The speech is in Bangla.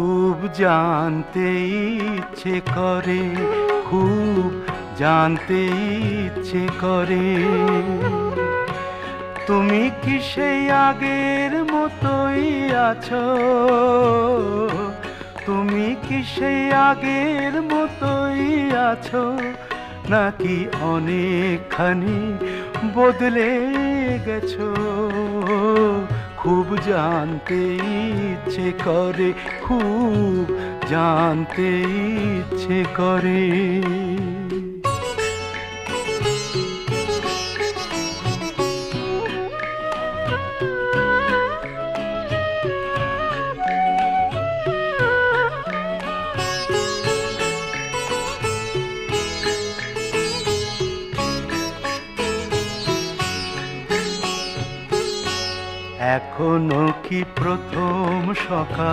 খুব জানতে ইচ্ছে করে, খুব জানতে ইচ্ছে করে। তুমি কি সেই আগের মতোই আছো? তুমি কি সেই আগের মতোই আছো, নাকি অনেকখানি বদলে গেছো? খুব জানতে ইচ্ছে করে, খুব জানতে ইচ্ছে করে। এখনো কি প্রথম সকাল?